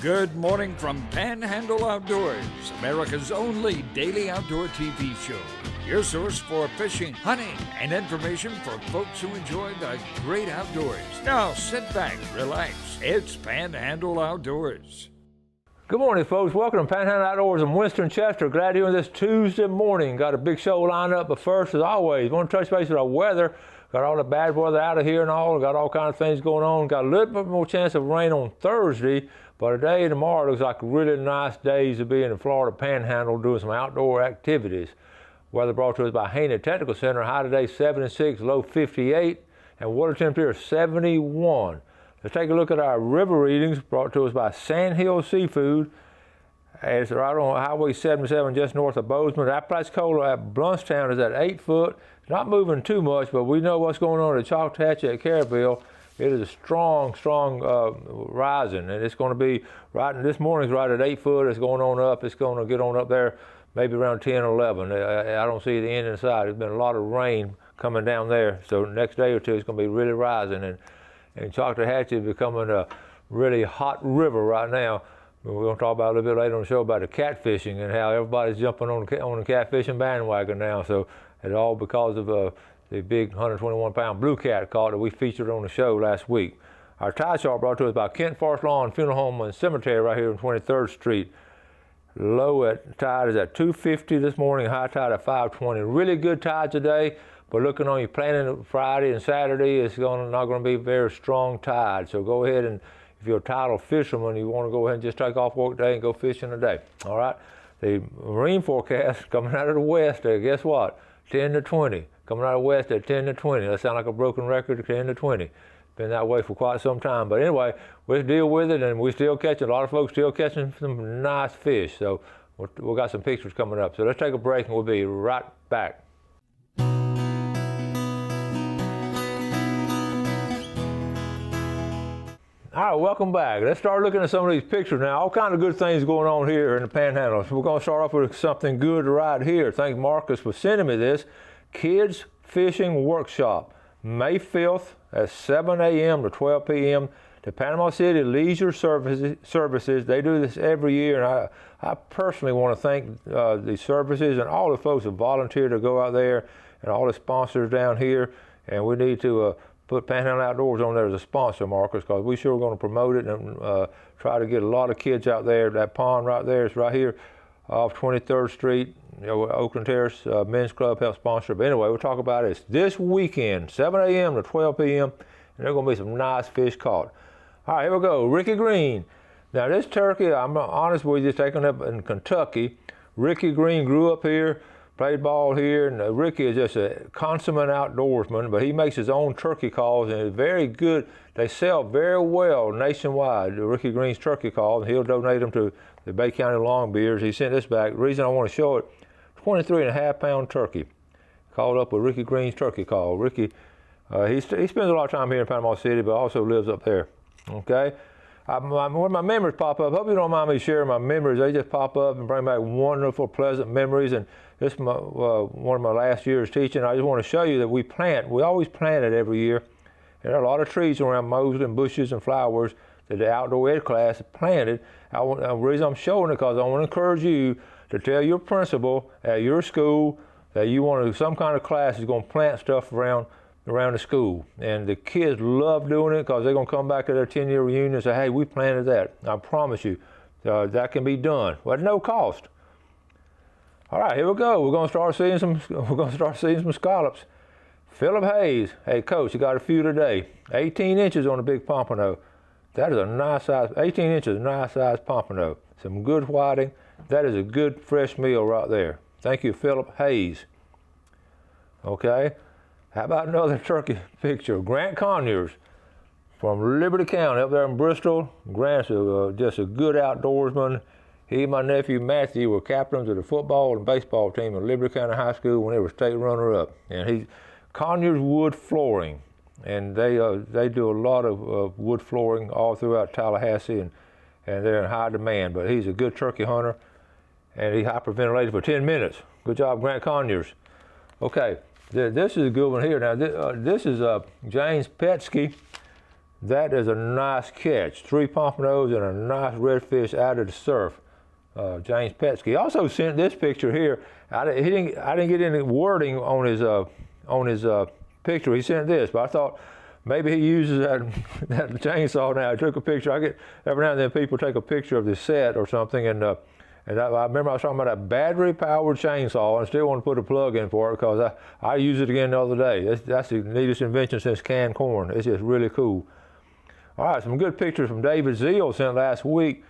Good morning from Panhandle Outdoors, America's only daily outdoor TV show. Your source for fishing, hunting, and information for folks who enjoy the great outdoors. Now sit back, relax. It's Panhandle Outdoors. Good morning, folks. Welcome to Panhandle Outdoors. I'm Winston Chester. Glad you're on this Tuesday morning. Got a big show lined up, but first, as always, want to touch base with our weather. Got all the bad weather out of here and all. Got all kinds of things going on. Got a little bit more chance of rain on Thursday, but today and tomorrow looks like really nice days to be in the Florida Panhandle doing some outdoor activities. Weather brought to us by Haney Technical Center. High today 76, low 58, and water temperature 71. Let's take a look at our river readings brought to us by Sandhill Seafood. It's right on Highway 77 just north of Bozeman. Apalachicola at Bluntstown is at 8 foot. It's not moving too much, but we know what's going on at Choctawhatchee at Caryville. It is a strong rising, and it's going to be right. This morning's right at 8 foot. It's going on up. It's going to get on up there maybe around 10 or 11. I don't see the end in sight. There's been a lot of rain coming down there, so the next day or two it's going to be really rising. And Choctawhatchee is becoming a really hot river right now. We're going to talk about a little bit later on the show about the catfishing and how everybody's jumping on the catfishing bandwagon now. So it's all because of the big 121-pound blue cat caught that we featured on the show last week. Our tide chart brought to us by Kent Forest Lawn Funeral Home and Cemetery right here on 23rd Street. Low at tide is at 250 this morning, high tide at 520. Really good tide today, but looking on your planning Friday and Saturday, it's not going to be very strong tide. So go ahead and if you're a tidal fisherman, you want to go ahead and just take off work day and go fishing today. All right. The marine forecast coming out of the west there, guess what? 10 to 20. Coming out of the west at 10 to 20. That sounds like a broken record, 10 to 20. Been that way for quite some time. But anyway, we'll deal with it, and we're still catching, a lot of folks still catching some nice fish. So we've got some pictures coming up. So let's take a break, and we'll be right back. All right, welcome back. Let's start looking at some of these pictures now. All kinds of good things going on here in the Panhandle. So we're going to start off with something good right here. Thank Marcus for sending me this. Kids Fishing Workshop, May 5th at 7 a.m. to 12 p.m. The Panama City Leisure Services. They do this every year, and I personally want to thank the services and all the folks that volunteer to go out there and all the sponsors down here. And we need to put Panhandle Outdoors on there as a sponsor, Marcus, because we sure are going to promote it and try to get a lot of kids out there. That pond right there is right here off 23rd Street. You know, Oakland Terrace Men's Club helps sponsor. But anyway, we'll talk about it this weekend, 7 a.m. to 12 p.m., and there's going to be some nice fish caught. All right, here we go. Ricky Green. Now, this turkey, I'm honest with you, it's taken up in Kentucky. Ricky Green grew up here, played ball here, and Ricky is just a consummate outdoorsman, but he makes his own turkey calls, and it's very good. They sell very well nationwide, the Ricky Green's turkey calls, and he'll donate them to the Bay County Longbeards. He sent this back. The reason I want to show it, 23.5-pound turkey, called up with Ricky Green's turkey call. Ricky, he spends a lot of time here in Panama City, but also lives up there, okay? When my memories pop up, hope you don't mind me sharing my memories. They just pop up and bring back wonderful, pleasant memories. And this is one of my last years teaching. I just want to show you that we always plant it every year. And there are a lot of trees around Mosley and bushes and flowers that the outdoor ed class planted. The reason I'm showing it because I want to encourage you to tell your principal at your school that you want to, some kind of class is going to plant stuff around the school. And the kids love doing it because they're going to come back at their 10-year reunion and say, hey, we planted that. I promise you, that can be done at no cost. All right, here we go. We're going to start seeing some scallops. Philip Hayes, hey coach, you got a few today. 18 inches on a big pompano. That is a nice size, 18 inches, nice size pompano. Some good whiting. That is a good fresh meal right there. Thank you, Philip Hayes. Okay. How about another turkey picture? Grant Conyers from Liberty County up there in Bristol. Grant's just a good outdoorsman. He and my nephew Matthew were captains of the football and baseball team at Liberty County High School when they were state runner-up. And he's Conyers Wood Flooring, and they do a lot of wood flooring all throughout Tallahassee, and they're in high demand. But he's a good turkey hunter, and he hyperventilated for 10 minutes. Good job, Grant Conyers. Okay. This is a good one here. Now, this is James Petsky. That is a nice catch. 3 pompanos and a nice redfish out of the surf. James Petsky also sent this picture here. I didn't get any wording on his picture. He sent this, but I thought maybe he uses that chainsaw now. I took a picture. I get every now and then people take a picture of the set or something, and I remember I was talking about a battery-powered chainsaw, and I still want to put a plug in for it because I used it again the other day. That's the neatest invention since canned corn. It's just really cool. All right, some good pictures from David Zeal sent last week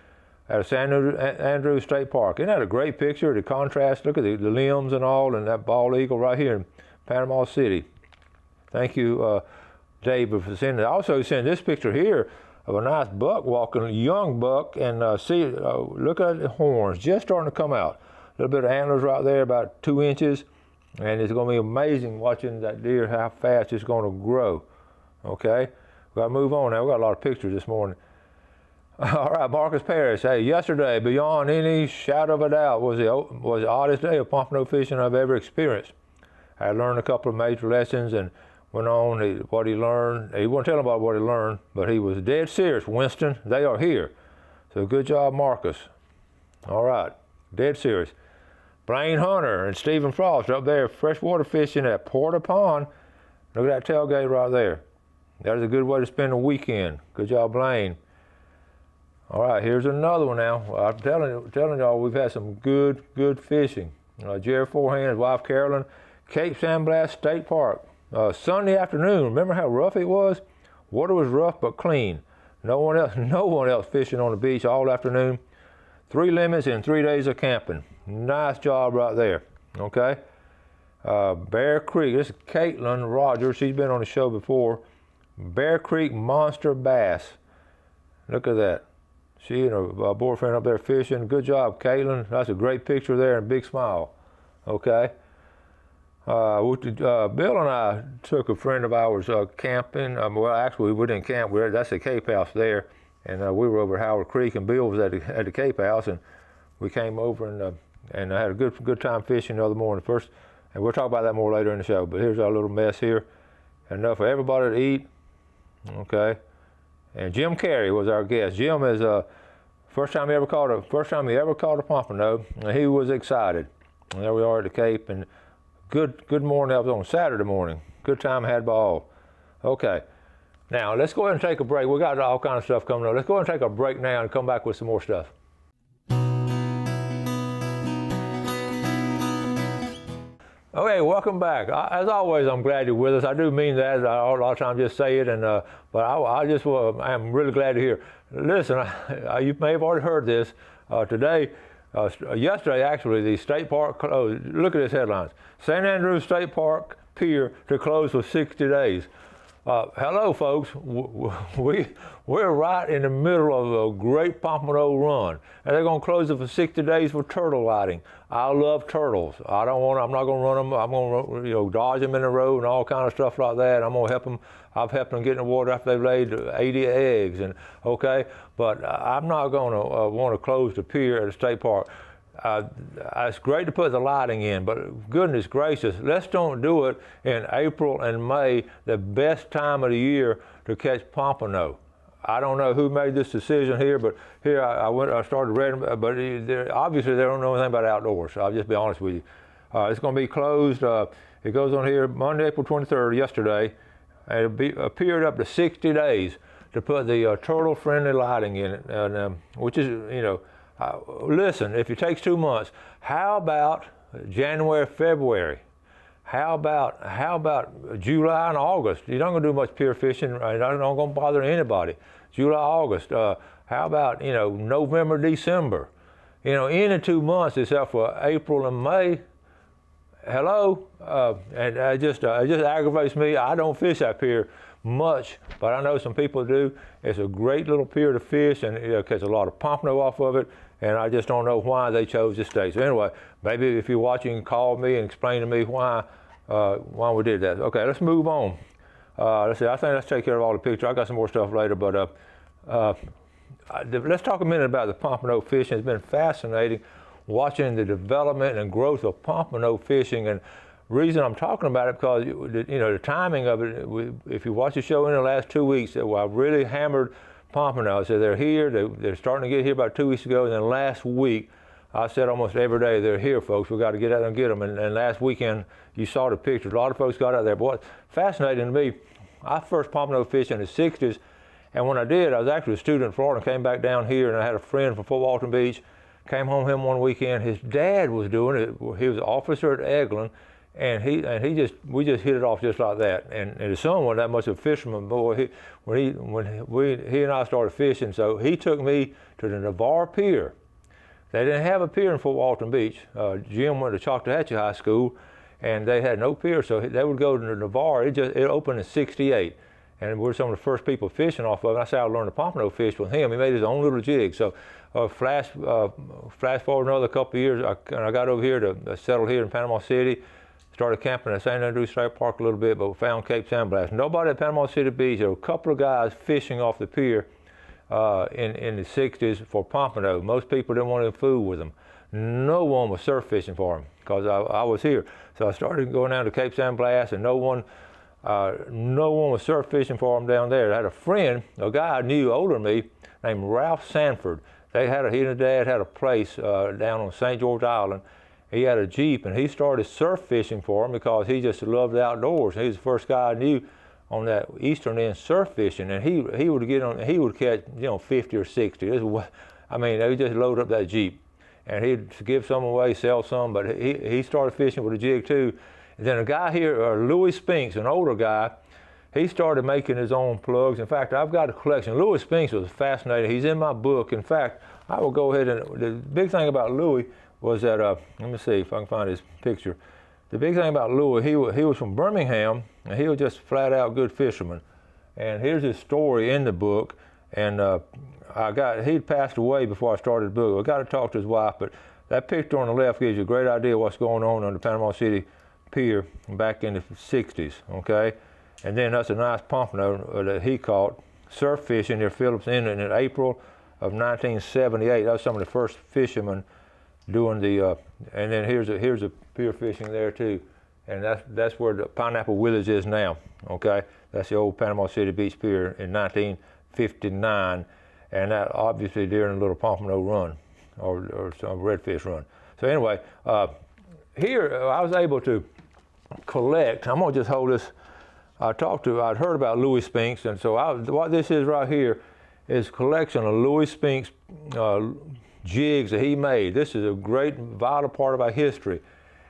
at San Andrews State Park. Isn't that a great picture? The contrast, look at the limbs and all, and that bald eagle right here in Panama City. Thank you, David, for sending it. I also sent this picture here of a nice buck walking, a young buck, and look at the horns just starting to come out. A little bit of antlers right there, about 2 inches, and it's going to be amazing watching that deer, how fast it's going to grow. Okay, we got to move on now. We got a lot of pictures this morning. All right, Marcus Parrish. Hey, yesterday, beyond any shadow of a doubt, was the oddest day of pompano fishing I've ever experienced. I learned a couple of major lessons and went on what he learned. He won't tell about what he learned, but he was dead serious. Winston, they are here. So good job, Marcus. All right, dead serious. Blaine Hunter and Stephen Frost up there freshwater fishing at Porter Pond. Look at that tailgate right there. That is a good way to spend a weekend. Good job, Blaine. All right, here's another one now. I'm telling y'all, we've had some good fishing. Jerry Forehand, his wife Carolyn, Cape San Blas State Park. Sunday afternoon, remember how rough it was? Water was rough but clean. No one else fishing on the beach all afternoon. 3 limits in 3 days of camping. Nice job right there, okay? Bear Creek, this is Caitlin Rogers. She's been on the show before. Bear Creek Monster Bass. Look at that. She and her boyfriend up there fishing. Good job, Caitlin. That's a great picture there and big smile. Okay. Bill and I took a friend of ours camping. Well, actually, we didn't camp. That's the Cape House there, and we were over Howard Creek, and Bill was at the Cape House, and we came over and I had a good time fishing the other morning. First, and we'll talk about that more later in the show. But here's our little mess here. Enough for everybody to eat. Okay. And Jim Carey was our guest. Jim is first time he ever caught a pompano, and he was excited. And there we are at the Cape, and good morning. That was on Saturday morning. Good time had by all. Okay, now let's go ahead and take a break. We got all kinds of stuff coming up. Let's go ahead and take a break now and come back with some more stuff. Okay, welcome back. As always, I'm glad you're with us. I do mean that. I a lot of times just say it, but I'm really glad to hear. Listen, you may have already heard this yesterday actually, the state park closed. Look at this headlines. San Andrews State Park Pier to close for 60 days. Hello, folks. We're right in the middle of a great pompano run, and they're going to close it for 60 days for turtle lighting. I love turtles. I'm not going to run them. I'm going to dodge them in the road and all kind of stuff like that. I'm going to help them. I've helped them get in the water after they've laid 80 eggs, but I'm not going to want to close the pier at the state park. It's great to put the lighting in, but goodness gracious, let's don't do it in April and May, the best time of the year to catch pompano. I don't know who made this decision here, but here I started reading, but obviously they don't know anything about outdoors, so I'll just be honest with you. It's going to be closed. It goes on here Monday, April 23rd, yesterday, and it'll be a period up to 60 days to put the turtle-friendly lighting in it, and, which is, listen, if it takes 2 months, how about January, February? How about July and August? You're not going to do much pier fishing. Right? I'm not going to bother anybody. July, August. How about November, December? Any 2 months except for April and May. Hello, and it just aggravates me. I don't fish that pier much, but I know some people do. It's a great little pier to fish, and catch a lot of pompano off of it. And I just don't know why they chose this day. So anyway, maybe if you're watching, call me and explain to me why we did that. Okay, let's move on. Let's see. I think let's take care of all the pictures. I got some more stuff later, but let's talk a minute about the pompano fishing. It's been fascinating watching the development and growth of pompano fishing, and reason I'm talking about it because the timing of it. If you watch the show in the last 2 weeks, I really hammered pompano. I said they're here. They're starting to get here about 2 weeks ago, and then last week I said almost every day they're here, folks. We got to get out and get them. And last weekend you saw the pictures. A lot of folks got out there. But what's fascinating to me, I first pompano fished in the '60s, and when I did, I was actually a student in Florida and came back down here, and I had a friend from Fort Walton Beach. Came home him one weekend. His dad was doing it. He was an officer at Eglin, and we just hit it off just like that. And his son wasn't that much of a fisherman, boy. He and I started fishing, so he took me to the Navarre Pier. They didn't have a pier in Fort Walton Beach. Jim went to Choctawhatchee High School, and they had no pier, so they would go to the Navarre. It opened in '68. And we're some of the first people fishing off of it. I said I learned to pompano fish with him. He made his own little jig. So flash forward another couple of years, I got over here to settle here in Panama City, started camping at San Andrews State Park a little bit, but we found Cape San Blas. Nobody at Panama City Beach. There were a couple of guys fishing off the pier in the '60s for pompano. Most people didn't want to fool with them. No one was surf fishing for them because I was here. So I started going down to Cape San Blas, and no one was surf fishing for them down there. I had a friend, a guy I knew older than me, named Ralph Sanford. He and his dad had a place down on St. George Island. He had a Jeep, and he started surf fishing for him because he just loved the outdoors. He was the first guy I knew on that eastern end surf fishing, and he would catch 50 or 60. They would just load up that Jeep, and he'd give some away, sell some. But he started fishing with a jig too. And then a guy here, Louis Spinks, an older guy, he started making his own plugs. In fact, I've got a collection. Louis Spinks was fascinating. He's in my book. In fact, I will go ahead and, the big thing about Louis was that, let me see if I can find his picture. The big thing about Louis, he was from Birmingham, and he was just flat out good fisherman. And here's his story in the book. And he'd passed away before I started the book. I got to talk to his wife, but that picture on the left gives you a great idea of what's going on the Panama City Pier back in the '60s, okay? And then that's a nice pompano that he caught surf fishing near Phillips Inlet in April of 1978. That was some of the first fishermen doing the, and then here's a pier fishing there too. And that's where the Pineapple Village is now, okay? That's the old Panama City Beach Pier in 1959. And that obviously during a little pompano run or some redfish run. So anyway, here I was able to collect. I'm gonna just hold this. I'd heard about Louis Spinks, and so what this is right here is a collection of Louis Spinks jigs that he made. This is a great, vital part of our history.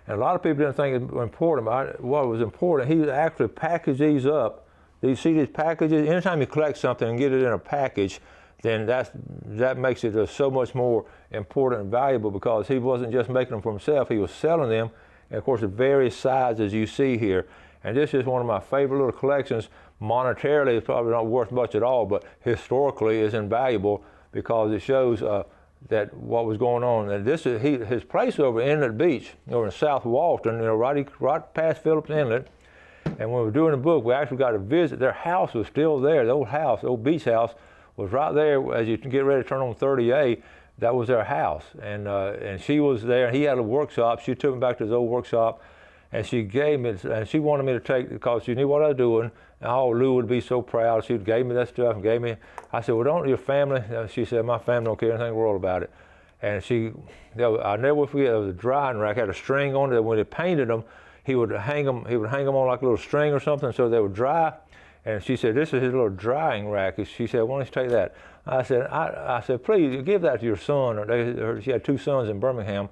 And a lot of people didn't think it was important, but what was important, he actually packaged these up. You see these packages? Anytime you collect something and get it in a package, then that makes it so much more important and valuable because he wasn't just making them for himself, he was selling them. And of course, the various sizes you see here. And this is one of my favorite little collections. Monetarily, it's probably not worth much at all, but historically is invaluable because it shows that what was going on. And this is his place over Inlet Beach, over in South Walton, right past Phillips Inlet. And when we were doing the book, we actually got to visit. Their house was still there. The old beach house was right there as you get ready to turn on 30A. That was their house, and she was there. He had a workshop. She took me back to his old workshop, and she gave me, and she wanted me to take, because she knew what I was doing, and Lou would be so proud. She gave me that stuff and I said, well, don't your family, she said, my family don't care anything in the world about it. And I'll never forget, there was a drying rack, had a string on it, that when he painted them, he would hang them on like a little string or something so they would dry. And she said, this is his little drying rack. She said, why don't you take that? I said, please give that to your son. She had 2 sons in Birmingham.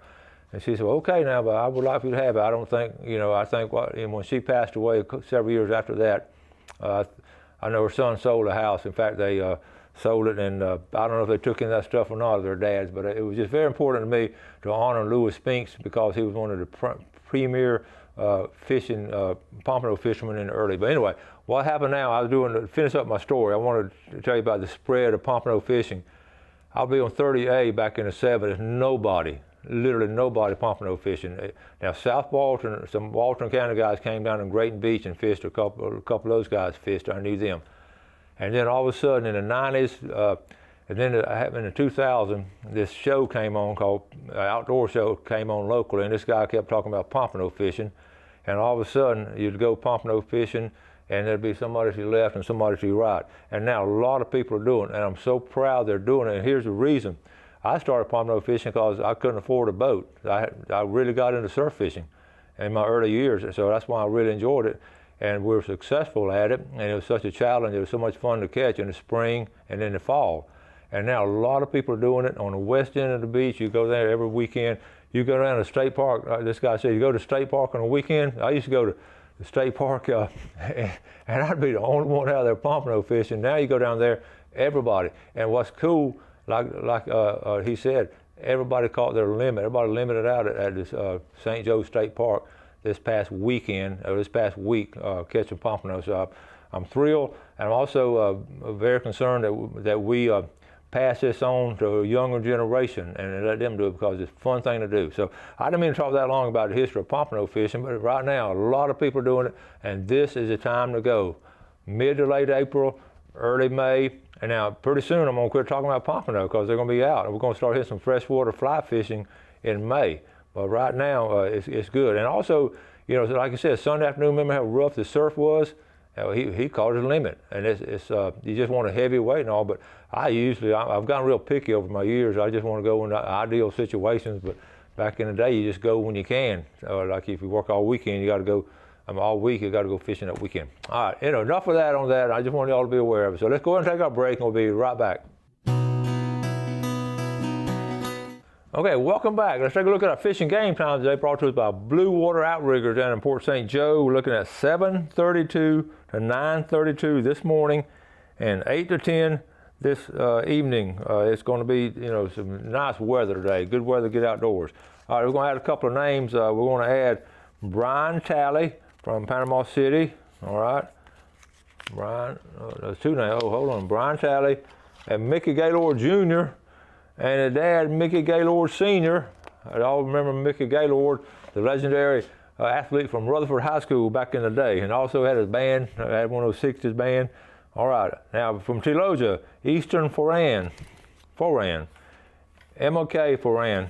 And she said, well, okay now, but I would like for you to have it. I don't think, I think when she passed away several years after that, I know her son sold a house. In fact, they sold it, and I don't know if they took in that stuff or not of their dads, but it was just very important to me to honor Louis Spinks because he was one of the premier fishing, pompano fishermen in the early. But anyway, what happened now, I was to finish up my story, I wanted to tell you about the spread of pompano fishing. I'll be on 30A back in the 70s, literally nobody pompano fishing. Now South Walton, some Walton County guys came down to Grayton Beach and fished, a couple of those guys fished, I knew them. And then all of a sudden in the 90s, and then in 2000, this show came on called, outdoor show came on locally, and this guy kept talking about pompano fishing. and all of a sudden you'd go pompano fishing, and there'd be somebody to your left and somebody to your right. And now a lot of people are doing it, and I'm so proud they're doing it. And here's the reason. I started pompano fishing because I couldn't afford a boat. I really got into surf fishing in my early years, so that's why I really enjoyed it. And we were successful at it, and it was such a challenge. It was so much fun to catch in the spring and in the fall. And now a lot of people are doing it on the west end of the beach. You go there every weekend. You go down to state park. This guy said, you go to state park on the weekend. I used to go to the state park, and I'd be the only one out there pompano fishing. Now you go down there, everybody. And what's cool, like he said, everybody caught their limit. Everybody limited out at this St. Joe State Park this past weekend, or this past week, catching pompano. So I'm thrilled, and I'm also very concerned that we pass this on to a younger generation and let them do it, because it's a fun thing to do. So I didn't mean to talk that long about the history of pompano fishing, but right now a lot of people are doing it, and this is the time to go. Mid to late April, early May, and now pretty soon I'm going to quit talking about pompano because they're going to be out, and we're going to start hitting some freshwater fly fishing in May. But right now it's good. And also, you know, like I said, Sunday afternoon, remember how rough the surf was? He caught his limit, and it's you just want a heavy weight and all. But I've gotten real picky over my years. I just want to go in ideal situations. But back in the day, you just go when you can. Like if you work all weekend, you got to go. All week, you got to go fishing that weekend. All right, enough of that on that. I just want y'all to be aware of it. So let's go ahead and take our break, and we'll be right back. Okay, welcome back. Let's take a look at our fishing game times today, brought to us by Blue Water Outriggers down in Port St. Joe. We're looking at 7:32 to 9:32 this morning, and 8 to 10 this evening. It's going to be, some nice weather today. Good weather to get outdoors. All right, we're going to add a couple of names. We're going to add Brian Talley from Panama City. All right, Brian. There's two names. Oh, hold on, Brian Talley and Mickey Gaylord Jr. and his dad, Mickey Gaylord Sr. I all remember Mickey Gaylord, the legendary athlete from Rutherford High School back in the day, and also had his band, had one of those 60s band. All right, now from Teloja, Eastern Foran, MLK Foran,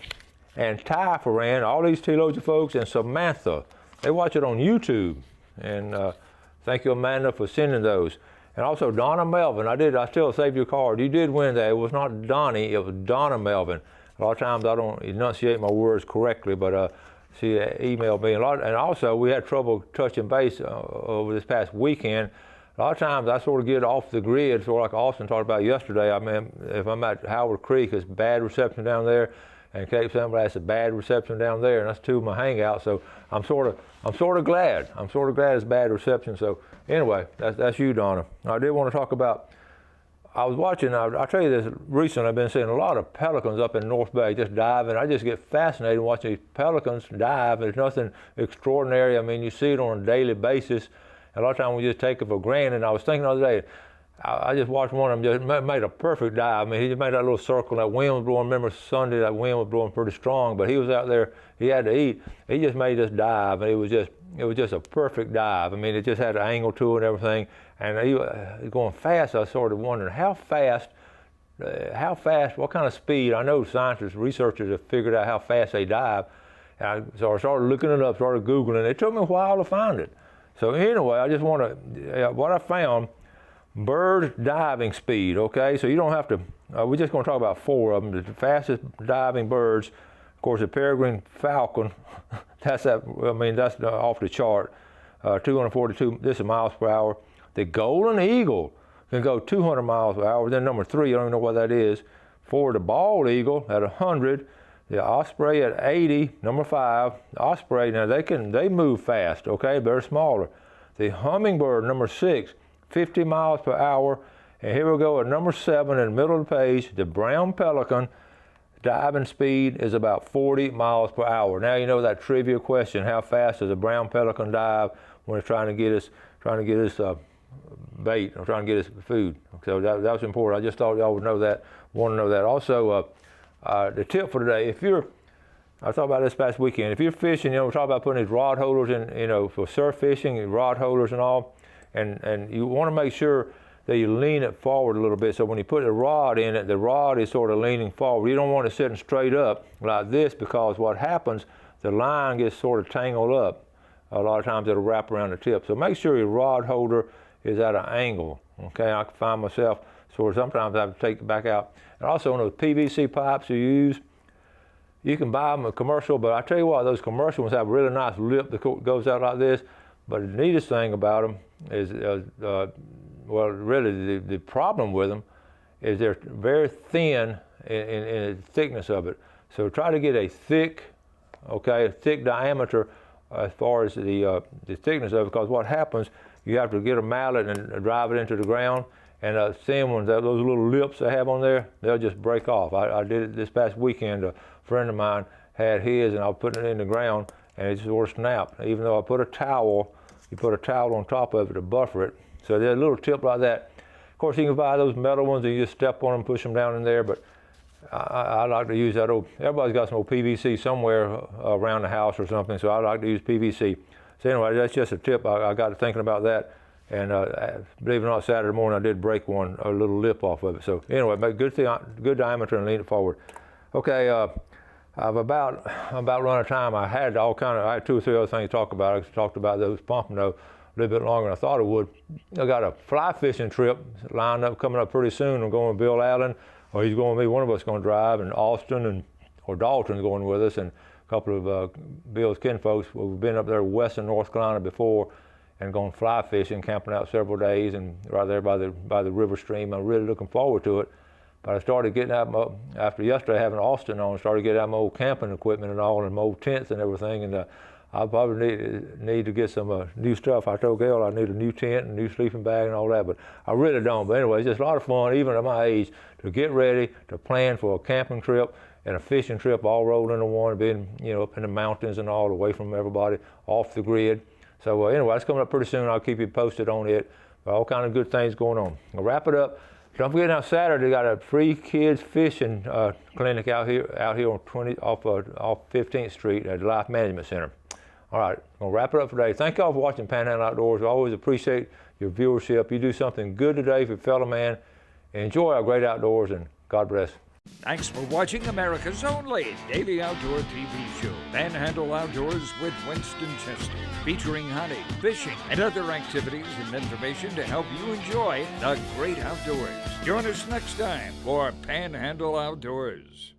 and Ty Foran, all these Teloja folks, and Samantha. They watch it on YouTube, and thank you, Amanda, for sending those. And also Donna Melvin, I still saved your card. You did win that. It was not Donnie, it was Donna Melvin. A lot of times I don't enunciate my words correctly, but she emailed me. And also we had trouble touching base over this past weekend. A lot of times I sort of get off the grid, sort of like Austin talked about yesterday. I mean, if I'm at Howard Creek, it's bad reception down there, and Cape San Blas, it's a bad reception down there, and that's two of my hangouts. So I'm sort of glad. I'm sort of glad it's bad reception. So anyway, that's you, Donna. I did want to talk about. I was watching. I'll tell you this. Recently, I've been seeing a lot of pelicans up in North Bay just diving. I just get fascinated watching these pelicans dive. There's nothing extraordinary. I mean, you see it on a daily basis. A lot of times we just take it for granted. And I was thinking the other day, I just watched one of them just made a perfect dive. I mean, he just made that little circle. That wind was blowing. Remember Sunday, that wind was blowing pretty strong. But he was out there. He had to eat. He just made this dive, and it was just a perfect dive. I mean, it just had an angle to it and everything. And he was going fast. I was sort of wondering how fast, what kind of speed. I know scientists, researchers have figured out how fast they dive. So I started looking it up, started Googling it. It took me a while to find it. So anyway, I just want to, what I found, bird diving speed, okay? So you don't have to, we're just going to talk about four of them. The fastest diving birds, of course, the peregrine falcon, that's off the chart, 242, this is miles per hour. The golden eagle can go 200 miles per hour. Then number 3, I don't even know what that is. 4, the bald eagle at 100. The osprey at 80, number 5. The osprey, now they move fast, okay? They're smaller. The hummingbird, number 6, 50 miles per hour. And here we go at number 7 in the middle of the page. The brown pelican diving speed is about 40 miles per hour. Now you know that trivia question: how fast does a brown pelican dive when it's trying to get its bait or trying to get its food? So that was important. I just thought y'all would know that. Want to know that. Also, the tip for today: I thought about this past weekend. If you're fishing, we talk about putting these rod holders in, for surf fishing, rod holders and all, and you want to make sure that you lean it forward a little bit. So when you put the rod in it, the rod is sort of leaning forward. You don't want it sitting straight up like this, because what happens, the line gets sort of tangled up a lot of times it'll wrap around the tip. So make sure your rod holder is at an angle. Okay, I can find myself, so sometimes I have to take it back out. And also on those PVC pipes you use, you can buy them a commercial, but I tell you what, those commercial ones have a really nice lip that goes out like this. But the neatest thing about them is, well, really the problem with them is they're very thin in the thickness of it. So try to get a thick diameter as far as the thickness of it, because what happens, you have to get a mallet and drive it into the ground, and thin ones, those little lips they have on there, they'll just break off. I did it this past weekend. A friend of mine had his, and I was putting it in the ground, and it just sort of snapped. Even though I put a towel, you put a towel on top of it to buffer it. So there's a little tip like that. Of course, you can buy those metal ones, and you just step on them, push them down in there, but I like to use that old, everybody's got some old PVC somewhere around the house or something, so I like to use PVC. So anyway, that's just a tip. I got to thinking about that, and believe it or not, Saturday morning I did break a little lip off of it. So anyway, make good diameter and lean it forward. Okay, I've about run out of time. I had 2 or 3 other things to talk about. I talked about those pompano a little bit longer than I thought it would. I got a fly fishing trip lined up, coming up pretty soon. I'm going with Bill Allen, or he's going with me. One of us is going to drive, and Austin or Dalton's going with us, and a couple of Bill's kinfolks. We've been up there west and North Carolina before and gone fly fishing, camping out several days, and right there by the river stream. I'm really looking forward to it. But I started getting out after yesterday having Austin on, started getting out my old camping equipment and all, and my old tents and everything, and I probably need to get some new stuff. I told Gail I need a new tent and new sleeping bag and all that, but I really don't. But anyway, it's just a lot of fun, even at my age, to get ready to plan for a camping trip and a fishing trip all rolled into one, being up in the mountains and all, away from everybody, off the grid. So anyway, it's coming up pretty soon. I'll keep you posted on it. All kind of good things going on. I'll wrap it up. Don't forget, now Saturday, got a free kids fishing clinic out here on off 15th Street at the Life Management Center. All right, I'm gonna wrap it up for today. Thank y'all for watching Panhandle Outdoors. I always appreciate your viewership. You do something good today for your fellow man. Enjoy our great outdoors, and God bless. Thanks for watching America's only daily outdoor TV show, Panhandle Outdoors with Winston Chester, featuring hunting, fishing, and other activities and information to help you enjoy the great outdoors. Join us next time for Panhandle Outdoors.